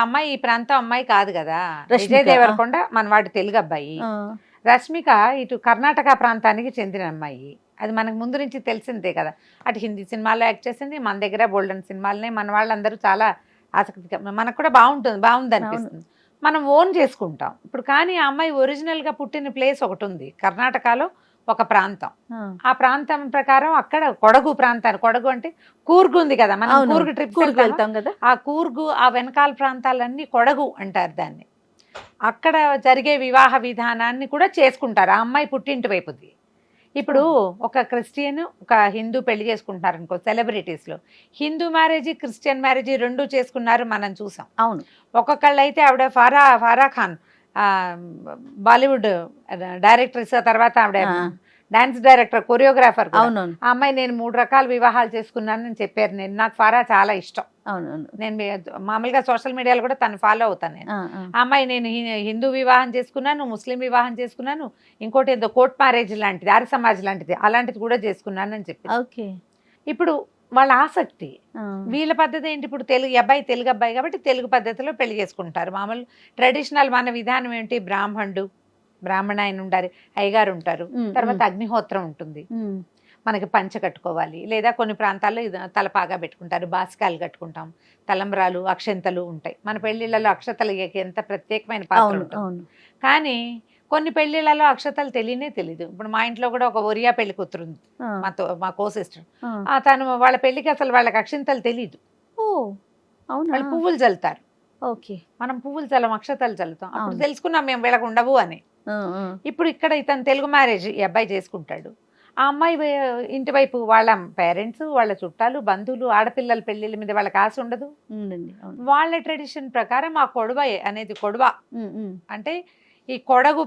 అమ్మాయి ఈ ప్రాంతం అమ్మాయి కాదు కదా, రష్మిక. విజయ్ దేవరకొండ మనవాడి తెలుగు అబ్బాయి. రష్మిక ఇటు కర్ణాటక ప్రాంతానికి చెందిన అమ్మాయి. అది మనకు ముందు నుంచి తెలిసిందే కదా. అటు హిందీ సినిమాల్లో యాక్ట్ చేసింది, మన దగ్గర బోల్డెన్ సినిమాలనే మన వాళ్ళందరూ చాలా ఆసక్తిగా, మనకు కూడా బాగుంది అనిపిస్తుంది, మనం ఓన్ చేసుకుంటాం ఇప్పుడు. కానీ ఆ అమ్మాయి ఒరిజినల్గా పుట్టిన ప్లేస్ ఒకటి ఉంది కర్ణాటకలో, ఒక ప్రాంతం. ఆ ప్రాంతం ప్రకారం అక్కడ కొడగు ప్రాంతాన్ని, కొడగు అంటే కూర్గు ఉంది కదా, మనం కూర్గు ట్రిప్ వెళ్తాం కదా, ఆ కూర్గు ఆ వెనకాల ప్రాంతాలన్నీ కొడగు అంటారు దాన్ని. అక్కడ జరిగే వివాహ విధానాన్ని కూడా చేసుకుంటారు ఆ అమ్మాయి పుట్టింటి వైపుది. ఇప్పుడు ఒక క్రిస్టియన్ ఒక హిందూ పెళ్లి చేసుకుంటున్నారు అనుకో, సెలబ్రిటీస్లో హిందూ మ్యారేజ్ క్రిస్టియన్ మ్యారేజ్ రెండు చేసుకున్నారు మనం చూసాం. అవును. ఒక్కొక్కళ్ళు అయితే ఆవిడ ఫారా ఖాన్ బాలీవుడ్ డైరెక్టర్స్, తర్వాత ఆవిడ డాన్స్ డైరెక్టర్, కొరియోగ్రాఫర్. అవునవును. ఆ అమ్మాయి నేను 3 రకాల వివాహాలు చేసుకున్నానని చెప్పారు. నాకు ఫారా చాలా ఇష్టం. అవునవును. నేను మామూలుగా సోషల్ మీడియాలో కూడా తను ఫాలో అవుతాను నేను. ఆ అమ్మాయి నేను హిందూ వివాహం చేసుకున్నాను, ముస్లిం వివాహం చేసుకున్నాను, ఇంకోటి ఏదో కోర్ట్ మ్యారేజ్ లాంటిది, ఆర్య సమాజ్ లాంటిది, అలాంటిది కూడా చేసుకున్నానని చెప్పి. ఓకే. ఇప్పుడు వాళ్ళ ఆసక్తి, వీళ్ళ పద్ధతి ఏంటి, ఇప్పుడు తెలుగు అబ్బాయి కాబట్టి తెలుగు పద్ధతిలో పెళ్లి చేసుకుంటారు. మామూలు ట్రెడిషనల్ మన విధానం ఏంటి, బ్రాహ్మణ ఆయన ఉండాలి, అయ్యగారు ఉంటారు, తర్వాత అగ్నిహోత్రం ఉంటుంది, మనకి పంచ కట్టుకోవాలి, లేదా కొన్ని ప్రాంతాల్లో తలపాగా పెట్టుకుంటారు, బాసికాలు కట్టుకుంటాం, తలంబ్రాలు అక్షంతలు ఉంటాయి. మన పెళ్లిళ్ళలో అక్షతలు ఎంత ప్రత్యేకమైన పాత్ర ఉంటుంది. కానీ కొన్ని పెళ్లిళ్ళలో అక్షతలు తెలీదు. ఇప్పుడు మా ఇంట్లో కూడా ఒక ఒరియా పెళ్లి కూతురుంది, మా కో సిస్టర్. తను వాళ్ళ పెళ్లికి అసలు వాళ్ళకి అక్షంతలు తెలీదు. వాళ్ళు పువ్వులు చల్లుతారు. ఓకే. మనం పువ్వులు చల్లం, అక్షతలు చల్లుతాం. అప్పుడు తెలుసుకున్నాం మేము వీళ్ళకు ఉండవు అని. ఇప్పుడు ఇక్కడ ఇతను తెలుగు మ్యారేజ్ ఈ అబ్బాయి చేసుకుంటాడు. ఆ అమ్మాయి ఇంటి వైపు వాళ్ళ పేరెంట్స్, వాళ్ళ చుట్టాలు, బంధువులు, ఆడపిల్లల పెళ్లిళ్ళ మీద వాళ్ళకి ఆశ ఉండదు. వాళ్ళ ట్రెడిషన్ ప్రకారం ఆ కొడవ అనేది, కొడవ అంటే ఈ కొడగు